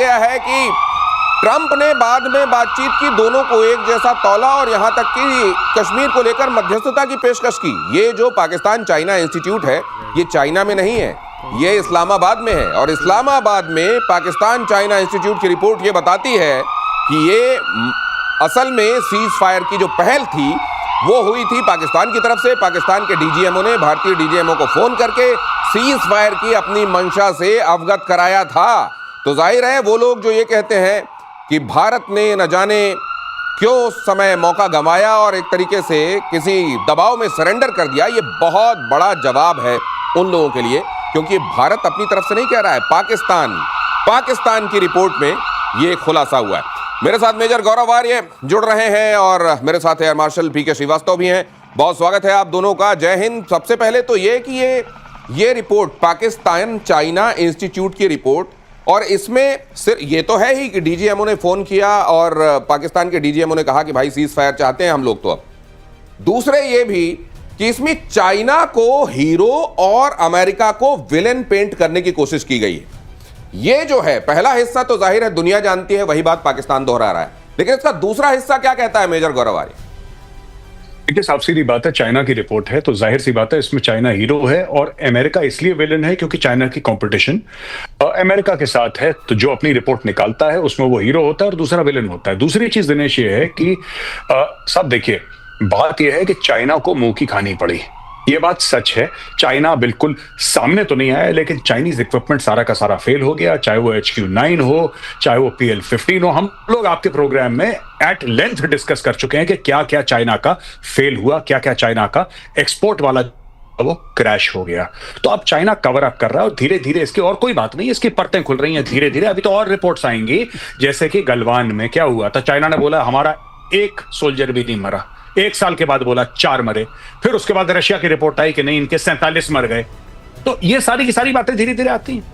गया है कि ट्रंप ने बाद में बातचीत की, दोनों को एक जैसा तौला और यहां तक कि कश्मीर को लेकर मध्यस्थता की पेशकश की। ये जो पाकिस्तान चाइना इंस्टीट्यूट है, ये चाइना में नहीं है, ये इस्लामाबाद में है। और इस्लामाबाद में पाकिस्तान चाइना इंस्टीट्यूट की रिपोर्ट ये बताती है कि ये असल में सीज फायर की जो पहल थी वो हुई थी पाकिस्तान की तरफ से। पाकिस्तान के डीजीएमओ ने भारतीय डीजीएमओ को फोन करके सीज फायर की अपनी मंशा से अवगत कराया था। तो जाहिर है वो लोग जो ये कहते हैं कि भारत ने न जाने क्यों उस समय मौका गंवाया और एक तरीके से किसी दबाव में सरेंडर कर दिया, ये बहुत बड़ा जवाब है उन लोगों के लिए, क्योंकि भारत अपनी तरफ से नहीं कह रहा है, पाकिस्तान की रिपोर्ट में ये खुलासा हुआ है। मेरे साथ मेजर गौरव आर्य जुड़ रहे हैं और मेरे साथ एयर मार्शल पीके श्रीवास्तव भी हैं। बहुत स्वागत है आप दोनों का, जय हिंद। सबसे पहले तो ये कि ये रिपोर्ट पाकिस्तान चाइना इंस्टीट्यूट की रिपोर्ट, और इसमें सिर्फ ये तो है ही कि डीजीएमओ ने फोन किया और पाकिस्तान के डीजीएमओ ने कहा कि भाई सीज फायर चाहते हैं हम लोग। तो अब दूसरे ये भी कि इसमें चाइना को हीरो और अमेरिका को विलेन पेंट करने की कोशिश की गई है। ये जो है पहला हिस्सा तो जाहिर है दुनिया जानती है, वही बात पाकिस्तान दोहरा रहा है, लेकिन इसका दूसरा हिस्सा क्या कहता है मेजर गौरव आर्य? देखिए, साफ सीधी बात है, चाइना की रिपोर्ट है तो जाहिर सी बात है इसमें चाइना हीरो है और अमेरिका इसलिए विलेन है क्योंकि चाइना की कंपटीशन अमेरिका के साथ है। तो जो अपनी रिपोर्ट निकालता है उसमें वो हीरो होता है और दूसरा विलेन होता है। दूसरी चीज दिनेश ये है कि सब देखिए, बात यह है कि चाइना को मुंह की खानी पड़ी, ये बात सच है। चाइना बिल्कुल सामने तो नहीं आया, लेकिन चाइनीज इक्विपमेंट सारा का सारा फेल हो गया, चाहे वो HQ9 हो, चाहे वो PL-15 हो। हम लोग आपके प्रोग्राम में एट लेंथ डिस्कस कर चुके हैं कि क्या क्या चाइना का फेल हुआ, क्या क्या चाइना का एक्सपोर्ट वाला वो क्रैश हो गया। तो अब चाइना कवर अप कर रहा है और धीरे धीरे इसकी, और कोई बात नहीं, इसकी परतें खुल रही हैं धीरे धीरे। अभी तो और रिपोर्ट्स आएंगी, जैसे कि गलवान में क्या हुआ था, चाइना ने बोला हमारा एक सोल्जर भी नहीं मरा, 1 साल के बाद बोला 4 मरे, फिर उसके बाद रशिया की रिपोर्ट आई कि नहीं इनके 47 मर गए। तो ये सारी की सारी बातें धीरे धीरे आती हैं।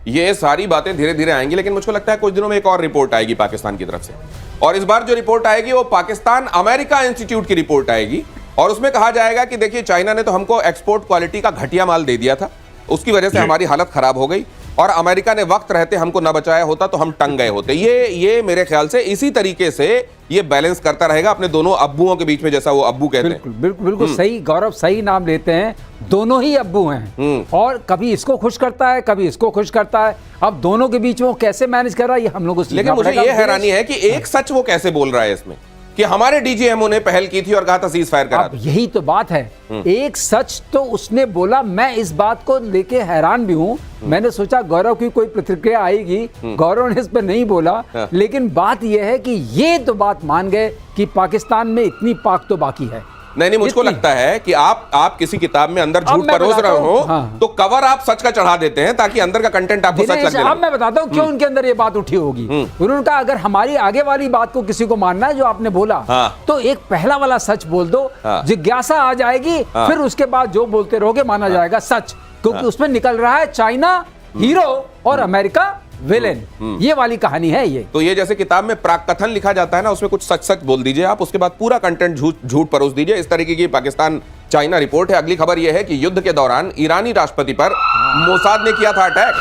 ये सारी बातें धीरे धीरे आएंगी, लेकिन मुझको लगता है कुछ दिनों में एक और रिपोर्ट आएगी पाकिस्तान की तरफ से, और इस बार जो रिपोर्ट आएगी वो पाकिस्तान अमेरिका इंस्टीट्यूट की रिपोर्ट आएगी, और उसमें कहा जाएगा कि देखिए चाइना ने तो हमको एक्सपोर्ट क्वालिटी का घटिया माल दे दिया था, उसकी वजह से हमारी हालत खराब हो गई, और अमेरिका ने वक्त रहते हमको न बचाया होता तो हम टंग गए होते। ये मेरे ख्याल से इसी तरीके से ये बैलेंस करता रहेगा अपने दोनों अब्बुओं के बीच में, जैसा वो अब्बू कहते हैं। बिल्कुल सही गौरव, सही नाम लेते हैं, दोनों ही अब्बू हैं और कभी इसको खुश करता है कभी इसको खुश करता है। अब दोनों के बीच में वो कैसे मैनेज कर रहा है ये हम लोग को सीखना पड़ेगा। लेकिन मुझे ये हैरानी है कि एक सच वो कैसे बोल रहा है इसमें कि हमारे डीजीएमओ ने पहल की थी और कहा था सीज फायर करा। अब यही तो बात है, एक सच तो उसने बोला। मैं इस बात को लेके हैरान भी हूँ, मैंने सोचा गौरव की कोई प्रतिक्रिया आएगी, गौरव ने इस पर नहीं बोला, लेकिन बात यह है कि ये तो बात मान गए कि पाकिस्तान में इतनी पाक तो बाकी है। नहीं, मुझको लगता है कि आप किसी किताब में अंदर झूठ परोस रहे हो तो कवर आप सच का चढ़ा देते हैं ताकि अंदर का कंटेंट आपको सच लगे। अब मैं बताता हूँ क्यों उनके अंदर ये बात उठी होगी। उन्होंने कहा अगर हमारी आगे वाली बात को किसी को मानना है जो आपने बोला, तो एक पहला वाला सच बोल दो, जिज्ञासा आ जाएगी, फिर उसके बाद जो बोलते रहोगे माना जाएगा सच, क्योंकि उसमें निकल रहा है चाइना हीरो और अमेरिका विलेन। ये वाली कहानी है ये। तो ये जैसे किताब में प्राक कथन लिखा जाता है ना, उसमें कुछ सच सच बोल दीजिए आप, उसके बाद पूरा कंटेंट झूठ परोस दीजिए। इस तरीके की पाकिस्तान चाइना रिपोर्ट है। अगली खबर यह है कि युद्ध के दौरान ईरानी राष्ट्रपति पर मोसाद ने किया था अटैक।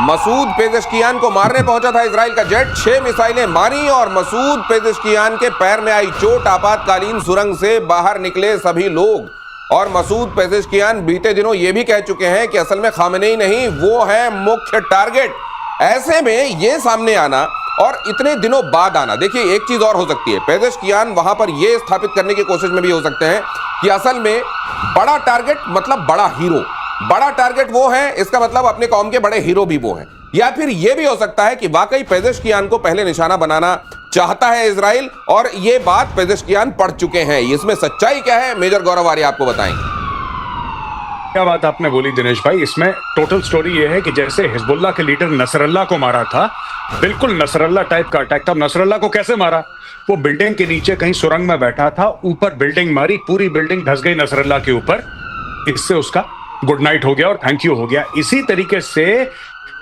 मसूद पेजेश्कियान को मारने पहुंचा था इजराइल का जेट, 6 मिसाइलें मारी और मसूद पेजेश्कियान के पैर में आई चोट। आपातकालीन सुरंग से बाहर निकले सभी लोग, और मसूद पेजेश्कियान बीते दिनों ये भी कह चुके हैं कि असल में खामेनेई नहीं, वो है मुख्य टारगेट। ऐसे में ये सामने आना और इतने दिनों बाद आना, देखिए एक चीज और हो सकती है, पेजेश्कियान वहां पर ये स्थापित करने की कोशिश में भी हो सकते हैं कि असल में बड़ा टारगेट मतलब बड़ा हीरो, बड़ा टारगेट वो है, इसका मतलब अपने कौम के बड़े हीरो भी वो हैं। या फिर यह भी हो सकता है कि वाकई पेजेश्कियान को पहले निशाना बनाना चाहता है इजराइल, और ये बात पेजेश्कियान पढ़ चुके हैं। इसमें सच्चाई क्या है मेजर गौरव आर्य आपको बताएंगे। क्या बात आपने बोली दिनेश भाई, इसमें टोटल स्टोरी ये है कि जैसे हिजबुल्लाह के लीडर नसरल्लाह को मारा था, बिल्कुल नसरल्लाह टाइप का अटैक था। नसरल्लाह को कैसे मारा, वो बिल्डिंग के नीचे कहीं सुरंग में बैठा था, ऊपर बिल्डिंग मारी, पूरी बिल्डिंग धस गई नसरल्लाह के ऊपर, इससे उसका गुड नाइट हो गया और थैंक यू हो गया। इसी तरीके से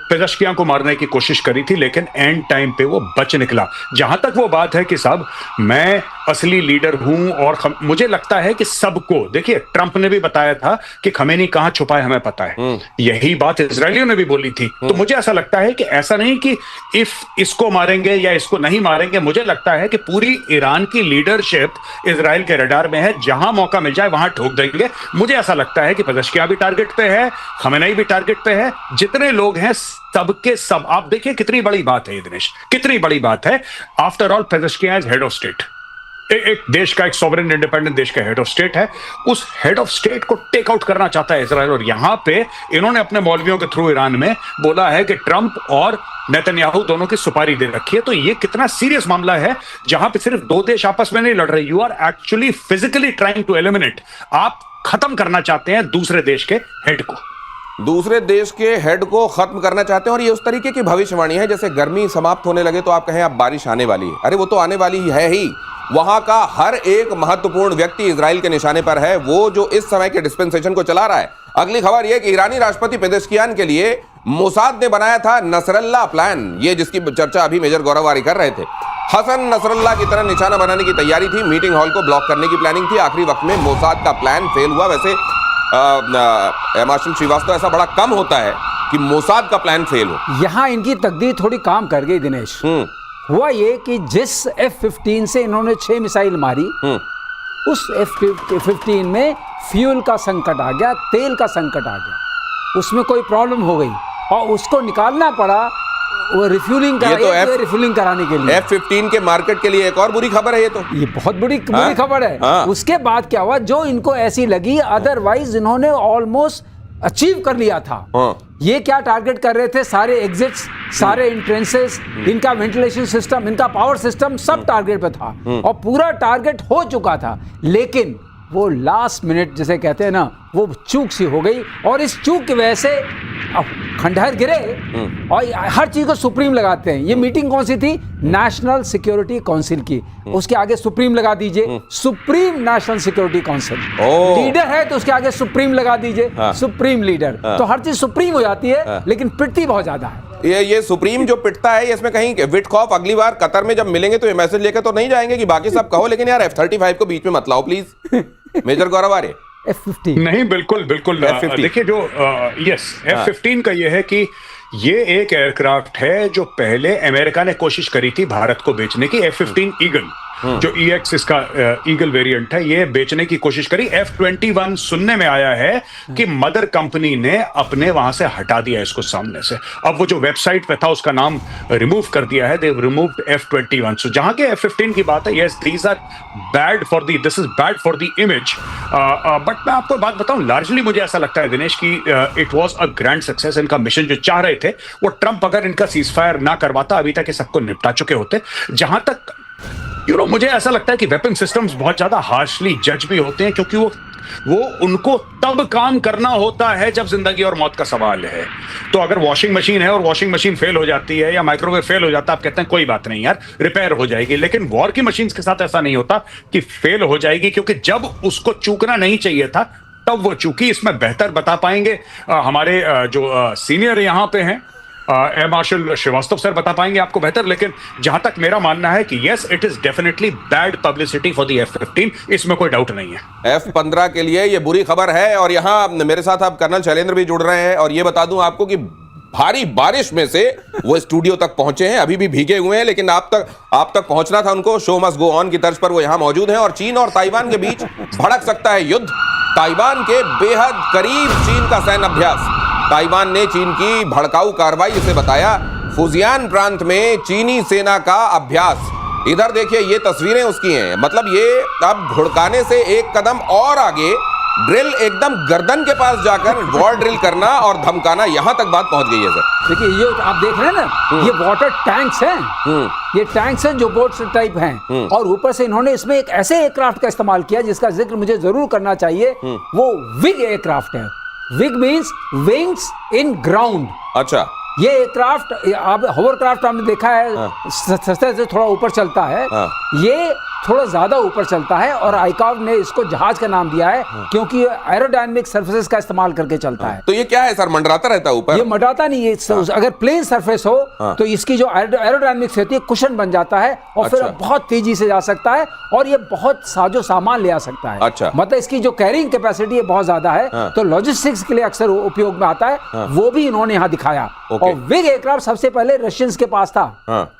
पेजेश्कियान को मारने की कोशिश करी थी, लेकिन एंड टाइम पे वो बच निकला। जहां तक वो बात है कि साहब मैं असली लीडर हूं और मुझे लगता है कि सबको, देखिए ट्रंप ने भी बताया था कि खमेनी कहां छुपा है हमें पता है, यही बात इजरायलियों ने भी बोली थी। तो मुझे ऐसा लगता है कि ऐसा नहीं कि इफ इसको मारेंगे या इसको नहीं मारेंगे, मुझे लगता है कि पूरी ईरान की लीडरशिप इजराइल के रडार में है, जहां मौका मिल जाए वहां ठोक देंगे। मुझे ऐसा लगता है कि पेजेश्कियान भी टारगेट पे है, खमेनी भी टारगेट पे है, जितने लोग हैं सबके सब। आप देखिए कितनी बड़ी बात है ये दिनेश, कितनी बड़ी बात है। After all Pezeshkian is head of state, एक देश का, एक सॉवरेन इंडिपेंडेंट देश का हेड ऑफ स्टेट है। उस हेड ऑफ स्टेट को टेक आउट करना चाहता है इजराइल, और यहां पे इन्होंने अपने मौलवियों के थ्रू ईरान में बोला है कि ट्रंप और नेतन्याहू दोनों की सुपारी दे रखी है। तो ये कितना सीरियस मामला है, जहां पे सिर्फ दो देश आपस में नहीं लड़ रहे, you are actually physically trying to eliminate, आप खत्म करना चाहते हैं दूसरे देश के हेड को, दूसरे देश के हेड को खत्म करना चाहते हैं। और ये उस तरीके की भविष्यवाणी है जैसे गर्मी समाप्त होने लगे तो आप कहें अब बारिश आने वाली है। अरे वो तो आने वाली है ही। वहां का हर एक महत्वपूर्ण व्यक्ति इजराइल के निशाने पर है, वो जो इस समय के डिस्पेंसेशन को चला रहा है। अगली खबर यह कि ईरानी राष्ट्रपति पेजेश्कियान के लिए मोसाद ने बनाया था नसरल्ला प्लान, ये जिसकी चर्चा अभी मेजर गौरव वारी कर रहे थे। हसन नसरल्ला की तरह निशाना बनाने की तैयारी थी, मीटिंग हॉल को ब्लॉक करने की प्लानिंग थी। आखिरी वक्त में मोसाद का प्लान फेल हुआ। वैसे मार्शल श्रीवास्तव, ऐसा बड़ा कम होता है कि मोसाद का प्लान फेल हो। यहां इनकी तकदीर थोड़ी काम कर गई दिनेश। हुआ ये कि जिस F-15 से इन्होंने 6 मिसाइल मारी, उस F-15 में फ्यूल का संकट आ गया, तेल का संकट आ गया, उसमें कोई प्रॉब्लम हो गई और उसको निकालना पड़ा वो रिफ्यूलिंग कराने के लिए। F-15 के मार्केट के लिए एक और बुरी खबर है ये बहुत बुरी खबर है। उसके बाद क्या हुआ, जो इनको ऐसी लगी, अदरवाइज इन्होंने ऑलमोस्ट अचीव कर लिया था। ये क्या टारगेट कर रहे थे, सारे एग्जिट्स, सारे एंट्रेंसेस, इनका वेंटिलेशन सिस्टम, इनका पावर सिस्टम, सब टारगेट पे था और पूरा टारगेट हो चुका था। लेकिन वो लास्ट मिनट जिसे कहते हैं ना, वो चूक सी हो गई और इस चूक की वजह से अब खंडहर गिरे और हर चीज को सुप्रीम लगाते हैं। ये मीटिंग कौन सी थी, नेशनल सिक्योरिटी काउंसिल की, उसके आगे सुप्रीम लगा दीजिए, supreme national security council. Leader है तो उसके आगे सुप्रीम लगा दीजिए, सुप्रीम लीडर। तो हर चीज सुप्रीम हो जाती है, लेकिन पिटती बहुत ज्यादा है। ये सुप्रीम जो पिटता है, इसमें कहीं विटकॉफ अगली बार कतर में जब मिलेंगे तो ये मैसेज लेकर तो नहीं जाएंगे कि बाकी सब कहो, लेकिन यार F-35 को बीच में मत लाओ please. Major Gaurav Arya. F-15 नहीं, बिल्कुल देखिए, जो F-15 का ये है कि ये एक एयरक्राफ्ट है जो पहले अमेरिका ने कोशिश करी थी भारत को बेचने की। F-15 ईगल, जो EX इसका ईगल वेरिएंट है, ये बेचने की कोशिश करी। F-21 सुनने में आया है कि मदर कंपनी ने अपने वहां से हटा दिया इसको सामने से। अब वो जो वेबसाइट पे था उसका नाम रिमूव कर दिया है, देव रिमूव्ड F-21। सो जहां के F-15 की बात है, yes this are bad for the, this is bad for the image. But मैं आपको बात बताऊं, लार्जली मुझे ऐसा लगता है दिनेश कि it was a grand success. इनका मिशन जो चाह रहे थे वो ट्रंप अगर इनका सीजफायर ना करवाता, अभी तक ये सबको निपटा चुके होते। जहां तक मुझे ऐसा लगता है कि वेपन सिस्टम्स बहुत ज्यादा हार्शली जज भी होते हैं, क्योंकि वो उनको तब काम करना होता है जब जिंदगी और मौत का सवाल है। तो अगर वॉशिंग मशीन है और वॉशिंग मशीन फेल हो जाती है या माइक्रोवेव फेल हो जाता है, आप कहते हैं कोई बात नहीं यार, रिपेयर हो जाएगी। लेकिन वॉर की मशीन्स के साथ ऐसा नहीं होता कि फेल हो जाएगी, क्योंकि जब उसको चूकना नहीं चाहिए था तब वो चूकी। इसमें बेहतर बता पाएंगे हमारे जो सीनियर यहाँ पे हैं, एयर मार्शल श्रीवास्तव सर बता पाएंगे आपको बेहतर। लेकिन जहां तक मेरा मानना है कि yes, it is definitely bad publicity for the F-15, इसमें कोई डाउट नहीं है। F-15 के लिए ये बुरी खबर है। और यहां मेरे साथ अब कर्नल शैलेंद्र भी जुड़ रहे हैं, और ये बता दूं आपको कि भारी बारिश में से वो स्टूडियो तक पहुंचे हैं, अभी भी भीगे हुए हैं, लेकिन आप तक पहुंचना था उनको। शो मस्ट गो ऑन की तर्ज पर वो यहां मौजूद हैं। और चीन और ताइवान के बीच भड़क सकता है युद्ध। ताइवान के बेहद करीब चीन का सैन्य अभ्यास। ताइवान ने चीन की भड़काऊ कार्रवाई इसे बताया फुजियान प्रांत में चीनी सेना का अभ्यास। इधर देखिए, ये तस्वीरें उसकी हैं। मतलब ये अब घुड़काने से एक कदम और आगे, ड्रिल एकदम गर्दन के पास जाकर वॉर ड्रिल करना और धमकाना, यहां तक बात पहुंच गई है सर। देखिए, ये आप देख रहे हैं ना, ये वाटर टैंक्स हैं, ये टैंक्स हैं जो बोट टाइप हैं, और ऊपर से इन्होंने इसमें एक ऐसे एयरक्राफ्ट का इस्तेमाल किया जिसका जिक्र मुझे जरूर करना चाहिए। वो विग एयरक्राफ्ट है। विग मींस विंग्स इन ग्राउंड। अच्छा, ये एयरक्राफ्ट, आप होवरक्राफ्ट आपने देखा है, सस्ते से थोड़ा ऊपर चलता है। ये थोड़ा ज्यादा ऊपर चलता है और आईकॉव ने इसको जहाज का नाम दिया है क्योंकि ये एरोडायनामिक सर्फेसेस का इस्तेमाल करके चलता है। तो ये क्या है सर, मंडराता रहता है ऊपर? ये मंडराता नहीं है, अगर प्लेन सरफेस हो तो इसकी जो एरोडायनामिक्स होती है कुशन बन जाता है और फिर बहुत तेजी से जा सकता है और ये बहुत साजो सामान ले आ सकता है। अच्छा। मतलब इसकी जो कैरिंग कैपेसिटी है बहुत ज्यादा है, तो लॉजिस्टिक्स के लिए अक्सर उपयोग में आता है, वो भी इन्होंने यहाँ दिखाया। और विग एयरक्राफ्ट सबसे पहले रशियंस के पास था,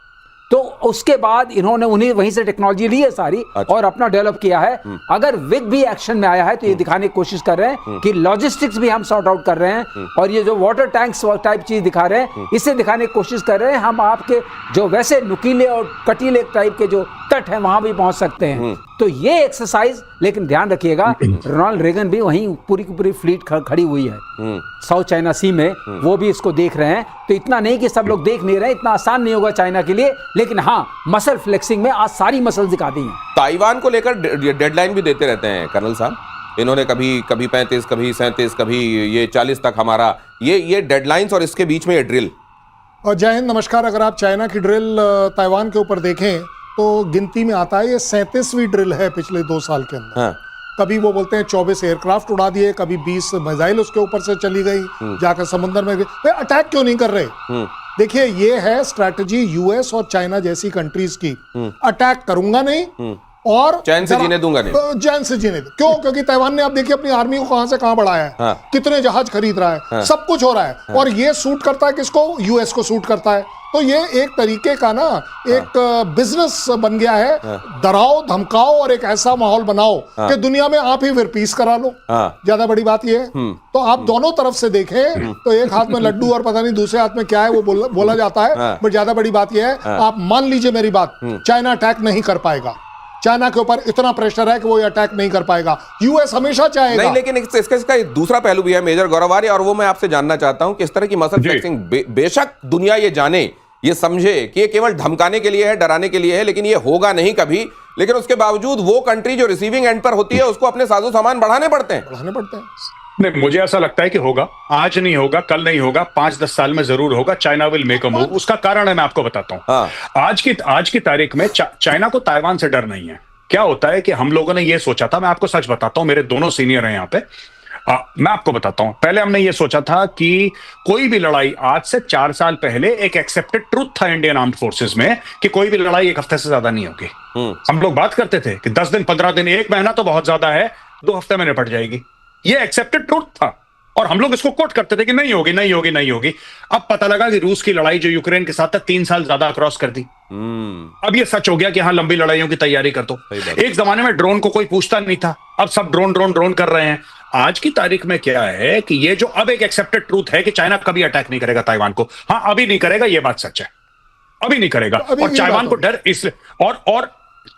तो उसके बाद इन्होंने उन्हीं वहीं से टेक्नोलॉजी ली है सारी और अपना डेवलप किया है। अगर विग भी एक्शन में आया है तो ये दिखाने की कोशिश कर रहे हैं कि लॉजिस्टिक्स भी हम सॉर्ट आउट कर रहे हैं और ये जो वाटर टैंक्स टाइप चीज दिखा रहे हैं इससे दिखाने की कोशिश कर रहे हैं हम आपके जो वैसे नुकीले और कटीले टाइप के जो तट हैं वहां भी पहुंच सकते हैं। तो ये एक्सरसाइज, लेकिन ध्यान रखिएगा रोनाल्ड रेगन भी वहीं पूरी की पूरी फ्लीट खड़ी हुई है साउथ चाइना सी में, वो भी इसको देख रहे हैं। तो इतना नहीं कि सब लोग देख नहीं रहे, इतना आसान नहीं होगा चाइना के लिए, लेकिन हाँ मसल फ्लेक्सिंग में आज सारी मसल दिखा दी हैं। ताइवान को लेकर डेडलाइन भी देते रहते हैं कर्नल साहब, इन्होंने कभी 35, कभी 37, कभी ये 40 तक हमारा ये डेडलाइंस और इसके बीच में ये ड्रिल। और जय हिंद, नमस्कार। अगर आप चाइना की ड्रिल ताइवान के ऊपर देखें तो गिनती में आता है ये 37वीं ड्रिल है पिछले 2 साल के अंदर। कभी वो बोलते हैं 24 एयरक्राफ्ट उड़ा दिए, कभी 20 मिसाइल उसके ऊपर से चली गई, जाकर समुद्र में गई। अटैक क्यों नहीं कर रहे? देखिए ये है स्ट्रैटेजी यूएस और चाइना जैसी कंट्रीज की, अटैक करूंगा नहीं और चैन से जीने दूंगा नहीं। चैन से जीने क्यों? क्योंकि ताइवान ने आप देखिए अपनी आर्मी को कहां से कहां बढ़ाया है, कितने जहाज खरीद रहा है, सब कुछ हो रहा है और ये सूट करता है किसको? यूएस को सूट करता है। तो ये एक तरीके का ना एक बिजनेस बन गया है, डराओ धमकाओ और एक ऐसा माहौल बनाओ कि दुनिया में आप ही फिर पीस करा लो। ज्यादा बड़ी बात ये है। तो आप दोनों तरफ से देखें तो एक हाथ में लड्डू और पता नहीं दूसरे हाथ में क्या है वो बोला जाता है। बट ज्यादा बड़ी बात यह है, आप मान लीजिए मेरी बात, चाइना अटैक नहीं कर पाएगा। चाइना के ऊपर इतना प्रेशर है कि वो अटैक नहीं कर पाएगा। यूएस हमेशा चाहेगा। नहीं, लेकिन इसका एक दूसरा पहलू भी है मेजर गौरवारी, और वो मैं आपसे जानना चाहता हूं कि इस तरह की मसल फ्लेक्सिंग बेशक दुनिया ये जाने, ये समझे कि ये केवल धमकाने के लिए है, डराने के लिए है, लेकिन ये होगा नहीं कभी। लेकिन उसके बावजूद वो कंट्री जो रिसीविंग एंड पर होती है उसको अपने साजो सामान बढ़ाने पड़ते हैं। नहीं, मुझे ऐसा लगता है कि होगा, आज नहीं होगा, कल नहीं होगा, 5-10 साल में जरूर होगा। China will make a move. उसका कारण है, मैं आपको बताता हूं। आज की तारीख में चाइना को ताइवान से डर नहीं है। क्या होता है कि हम लोगों ने ये सोचा था, मैं आपको सच बताता हूं, मेरे दोनों सीनियर हैं यहाँ पे, मैं आपको बताता हूं, पहले हमने ये सोचा था कि कोई भी लड़ाई, आज से 4 साल पहले एक एक्सेप्टेड ट्रूथ था इंडियन आर्म्ड फोर्सेस में कि कोई भी लड़ाई 1 हफ्ते से ज्यादा नहीं होगी। हम लोग बात करते थे कि 10 दिन, 15 दिन, 1 महीना तो बहुत ज्यादा है, 2 हफ्ते में निपट जाएगी। ये एक्सेप्टेड ट्रूथ था और हम लोग इसको कोट करते थे कि नहीं होगी, नहीं होगी, नहीं होगी। अब पता लगा कि रूस की लड़ाई जो यूक्रेन के साथ था 3 साल ज्यादा क्रॉस कर दी। अब ये सच हो गया कि हाँ, लंबी लड़ाइयों की तैयारी कर दो। एक जमाने में ड्रोन को कोई पूछता नहीं था, अब सब ड्रोन कर रहे हैं। आज की तारीख में क्या है कि ये जो अब एक एक्सेप्टेड ट्रूथ है कि चाइना कभी अटैक नहीं करेगा ताइवान को। हाँ, अभी नहीं करेगा, ये बात सच है, अभी नहीं करेगा। और ताइवान को डर इसलिए, और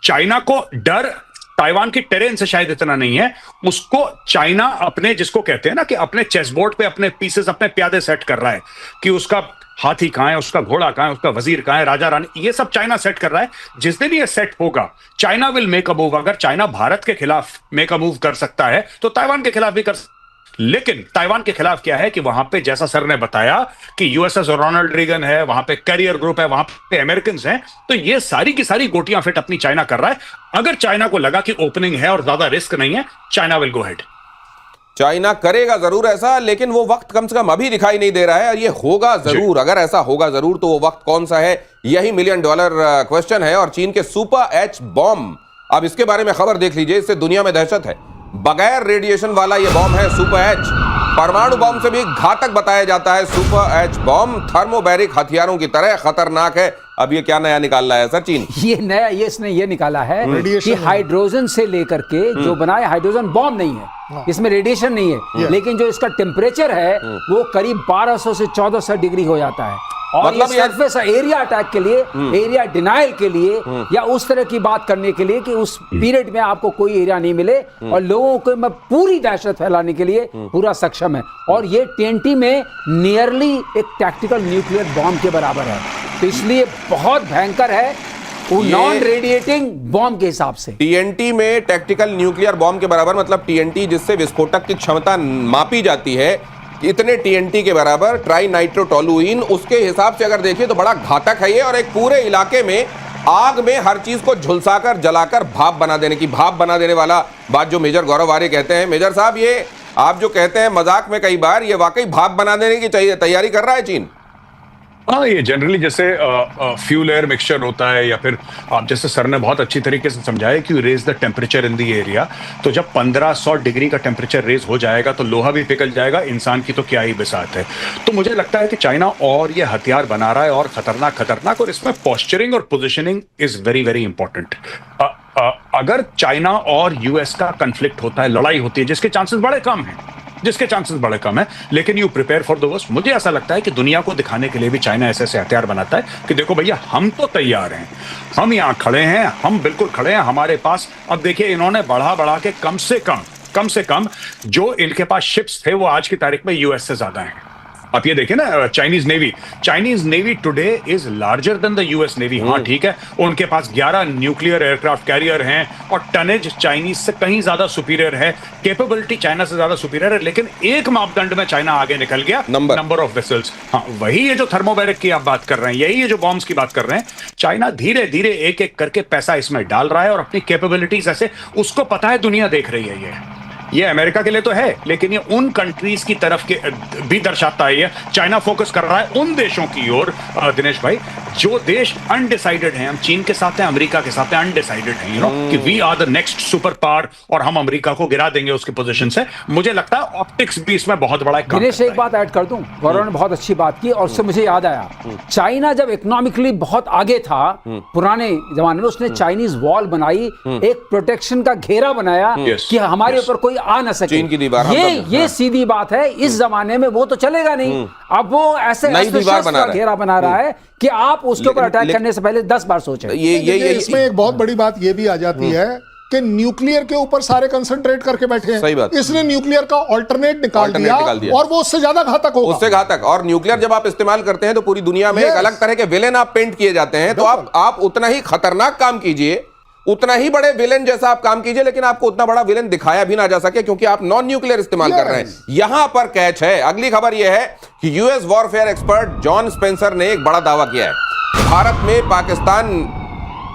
चाइना को डर ताइवान की टेरेन से शायद इतना नहीं है, उसको चाइना अपने, जिसको कहते हैं ना कि अपने चेसबोर्ड पे अपने पीसेस, अपने प्यादे सेट कर रहा है कि उसका हाथी कहां है, उसका घोड़ा कहां है, उसका वजीर कहां है, राजा रानी, ये सब चाइना सेट कर रहा है। जिस दिन ये सेट होगा, China will make a move. अगर चाइना भारत के खिलाफ मेक अ मूव कर सकता है तो ताइवान के खिलाफ भी कर सकता है। लेकिन ताइवान के खिलाफ क्या है कि वहां पे, जैसा सर ने बताया कि यूएसएस रोनाल्ड रीगन है, वहां पे कैरियर ग्रुप है, वहां पे अमेरिकन हैं, तो ये सारी की सारी गोटियां फिट अपनी चाइना कर रहा है। अगर चाइना को लगा कि ओपनिंग है और ज्यादा रिस्क नहीं है, China will go head. China करेगा जरूर ऐसा, लेकिन वो वक्त कम से कम अभी दिखाई नहीं दे रहा है, और ये होगा जरूर। अगर ऐसा होगा जरूर तो वो वक्त कौन सा है, यही $1 मिलियन क्वेश्चन है। और चीन के सुपर एच बॉम्ब, अब इसके बारे में खबर देख लीजिए, इससे दुनिया में दहशत है। बगैर रेडिएशन वाला ये बॉम्ब है सुपर एच, परमाणु बॉम्ब से भी घातक बताया जाता है। सुपर एच बॉम्ब थर्मोबैरिक हथियारों की तरह खतरनाक है। अब ये क्या नया निकाल रहा है सर चीन? ये नया, ये इसने ये निकाला है कि हाइड्रोजन से लेकर के जो बनाया, हाइड्रोजन बॉम्ब नहीं है, इसमें रेडिएशन नहीं है, लेकिन जो इसका टेम्परेचर है वो करीब 1200 से 1400 डिग्री हो जाता है। और मतलब सरफेस एरिया अटैक के लिए, एरिया डिनाइल के लिए, या उस तरह की बात करने के लिए कि उस पीरियड में आपको कोई एरिया नहीं मिले और लोगों को में पूरी दहशत फैलाने के लिए पूरा सक्षम है। और ये TNT में नियरली एक टैक्टिकल न्यूक्लियर बॉम्ब के बराबर है, तो इसलिए बहुत भयंकर है वो नॉन रेडिएटिंग बॉम्ब के हिसाब से। TNT में टैक्टिकल न्यूक्लियर बॉम्ब के बराबर, मतलब TNT जिससे विस्फोटक की क्षमता मापी जाती है, इतने TNT के बराबर ट्राई नाइट्रोटोलुइन, उसके हिसाब से अगर देखिए तो बड़ा घातक है ये। और एक पूरे इलाके में आग में हर चीज को झुलसाकर जलाकर भाप बना देने की, भाप बना देने वाला बात जो मेजर गौरव आर्य कहते हैं। मेजर साहब, ये आप जो कहते हैं मजाक में कई बार, ये वाकई भाप बना देने की तैयारी कर रहा है चीन? हाँ, ये जनरली जैसे फ्यूल एयर मिक्सचर होता है, या फिर आप जैसे सर ने बहुत अच्छी तरीके से समझाया कि raise the temperature in the area. तो जब 1500 डिग्री का टेम्परेचर रेज हो जाएगा तो लोहा भी पिघल जाएगा, इंसान की तो क्या ही बिसात है। तो मुझे लगता है कि चाइना और ये हथियार बना रहा है, और खतरनाक, और इसमें पोस्चरिंग और positioning is very very important. अगर चाइना और यूएस का कंफ्लिक्ट होता है, लड़ाई होती है, जिसके चांसेस बड़े कम है, लेकिन you prepare for the worst. मुझे ऐसा लगता है कि दुनिया को दिखाने के लिए भी चाइना ऐसे ऐसे हथियार बनाता है कि देखो भैया, हम तो तैयार हैं, हम यहां खड़े हैं, हम बिल्कुल खड़े हैं हमारे पास। अब देखिए, इन्होंने बढ़ा के कम से कम जो इनके पास शिप्स थे वो आज की तारीख में यूएस से ज्यादा हैं। आप ये देखिए ना, Chinese navy today is larger than the US navy. हाँ ठीक है, उनके पास 11 न्यूक्लियर एयरक्राफ्ट कैरियर हैं, और टनेज चाइनीज से कहीं ज्यादा सुपीरियर है, कैपेबिलिटी चाइना से ज्यादा सुपीरियर है। लेकिन एक मापदंड में चाइना आगे निकल गया, नंबर ऑफ वेसल्स। हाँ, वही ये जो थर्मोबैरिक की आप बात कर रहे हैं, यही ये जो बॉम्ब्स की बात कर रहे हैं, चाइना धीरे धीरे एक एक करके पैसा इसमें डाल रहा है, और अपनी कैपेबिलिटीज ऐसे, उसको पता है, दुनिया देख रही है। ये अमेरिका के लिए तो है, लेकिन ये उन कंट्रीज की तरफ के भी दर्शाता है। चाइना फोकस कर रहा है उन देशों की ओर, दिनेश भाई, जो देश अनडिसाइडेड हैं। हम चीन के साथ हैं, अमेरिका के साथ हैं, अनडिसाइडेड हैं, कि we are the next super power, और हम अमेरिका को गिरा देंगे उसकी पोजीशन से। मुझे लगता है ऑप्टिक्स भी इसमें बहुत बड़ा काम। दिनेश, एक बात ऐड कर दूं, गौरव ने बहुत अच्छी बात की, और उससे मुझे याद आया, चाइना जब इकोनॉमिकली बहुत आगे था पुराने जमाने में, उसने चाइनीज वॉल बनाई, एक प्रोटेक्शन का घेरा बनाया कि हमारे ऊपर कोई आ न सके। चीन की दीवार, ये सीधी बात है। इस जमाने में वो तो चलेगा नहीं, अब वो ऐसे घेरा बना रहा है कि आप उसके ऊपर अटैक करने से पहले 10 बार सोचें। इसमें एक बहुत बड़ी बात ये भी आ जाती है कि न्यूक्लियर के ऊपर सारे कंसंट्रेट करके बैठे हैं। सही बात। इसने न्यूक्लियर का ऑल्टरनेट निकाल दिया, और वो उससे ज्यादा घातक होगा, उससे घातक। और न्यूक्लियर जब आप इस्तेमाल करते हैं तो पूरी दुनिया में एक अलग तरह के विलेन आप पेंट किए जाते हैं। तो आप उतना ही खतरनाक काम कीजिए, उतना ही बड़े विलेन जैसा आप काम कीजिए, लेकिन आपको उतना बड़ा विलेन दिखाया भी ना जा सके, क्योंकि आप नॉन न्यूक्लियर इस्तेमाल कर रहे हैं। यहां पर कैच है। अगली खबर यह है कि US warfare expert John Spencer ने एक बड़ा दावा किया है।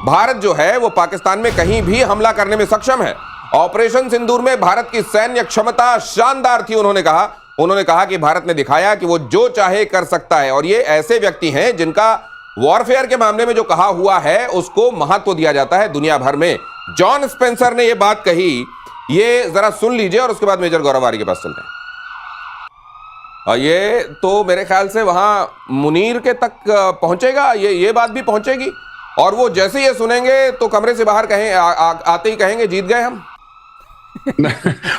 भारत जो है वो पाकिस्तान में कहीं भी हमला करने में सक्षम है। ऑपरेशन सिंदूर में भारत की सैन्य क्षमता शानदार थी, उन्होंने कहा कि भारत ने दिखाया कि वो जो चाहे कर सकता है, और ये ऐसे व्यक्ति हैं जिनका वॉरफेयर के मामले में जो कहा हुआ है उसको महत्व दिया जाता है दुनिया भर में। जॉन स्पेंसर ने यह बात कही, ये जरा सुन लीजिए, और उसके बाद मेजर गौरव आर्य के पास चलते हैं। ये तो मेरे ख्याल से वहां मुनीर के तक पहुंचेगा, ये बात भी पहुंचेगी, और वो जैसे ये सुनेंगे तो कमरे से बाहर आते ही कहेंगे जीत गए हम।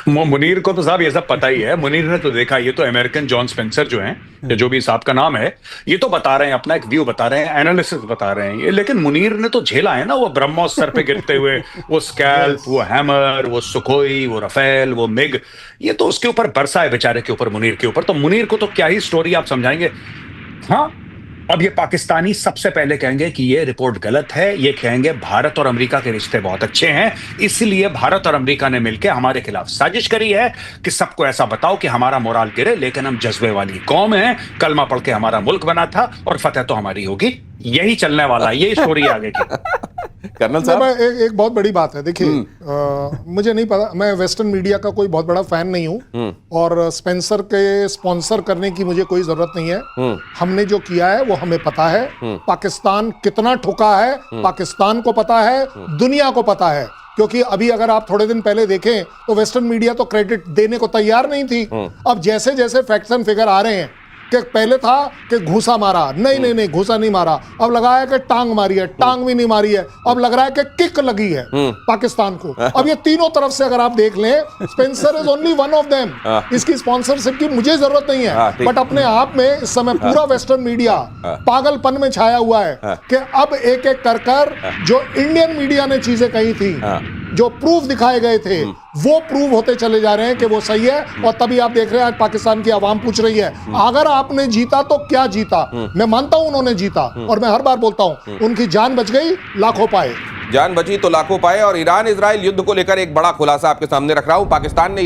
मुनीर को तो साहब ये सब पता ही है, मुनीर ने तो देखा। ये तो अमेरिकन जॉन स्पेंसर जो हैं, जो भी साहब का नाम है, ये तो बता रहे हैं, अपना एक व्यू बता रहे हैं, एनालिसिस बता रहे हैं ये। लेकिन मुनीर ने तो झेला है ना, वो ब्रह्मोस सर पे गिरते हुए, वो स्कैल्प, वो हैमर, वो सुखोई, वो रफेल, वो मिग, ये तो उसके ऊपर बरसा है बेचारे के ऊपर, मुनीर के ऊपर। तो मुनीर को तो क्या ही स्टोरी आप समझाएंगे। हाँ, अब ये पाकिस्तानी सबसे पहले कहेंगे कि ये रिपोर्ट गलत है, ये कहेंगे भारत और अमेरिका के रिश्ते बहुत अच्छे हैं, इसलिए भारत और अमेरिका ने मिलकर हमारे खिलाफ साजिश करी है कि सबको ऐसा बताओ कि हमारा मोराल गिरे, लेकिन हम जज्बे वाली कौम है, कलमा पढ़ के हमारा मुल्क बना था, और फतेह तो हमारी होगी। यही चलने वाला है, यही स्टोरी आगे की। कर्नल साहब, एक बहुत बड़ी बात है। देखिए, मुझे नहीं पता, मैं वेस्टर्न मीडिया का कोई बहुत बड़ा फैन नहीं हूं, और स्पेंसर के स्पॉन्सर करने की मुझे कोई जरूरत नहीं है। हमने जो किया है वो हमें पता है, पाकिस्तान कितना ठुका है पाकिस्तान को पता है, दुनिया को पता है। क्योंकि अभी अगर आप थोड़े दिन पहले देखें तो वेस्टर्न मीडिया तो क्रेडिट देने को तैयार नहीं थी। अब जैसे जैसे फैक्ट्स एंड फिगर आ रहे हैं कि पहले था कि घूसा मारा, नहीं घूसा नहीं मारा, अब लगा है कि टांग मारी है, टांग भी नहीं मारी है, अब लग रहा है कि किक लगी है पाकिस्तान को। अब ये तीनों तरफ से अगर आप देख लें, Spencer is only one of them. इसकी स्पॉन्सरशिप की मुझे जरूरत नहीं है, बट अपने आप में इस समय पूरा वेस्टर्न मीडिया पागलपन में छाया हुआ है कि अब एक एक कर जो इंडियन मीडिया ने चीजें कही थी, जो प्रूफ दिखाए गए थे, वो प्रूव होते चले जा रहे हैं कि वो सही है। और तभी आप देख रहे हैं आज पाकिस्तान की आवाम पूछ रही है, अगर आपने जीता तो क्या जीता। मैं मानता हूं उन्होंने जीता, और मैं हर बार बोलता हूं उनकी जान बच गई, लाखों पाए। जान बची तो लाखों पाए। और ईरान इजराइल युद्ध को लेकर एक बड़ा खुलासा आपके सामने रख रहा हूं। पाकिस्तान ने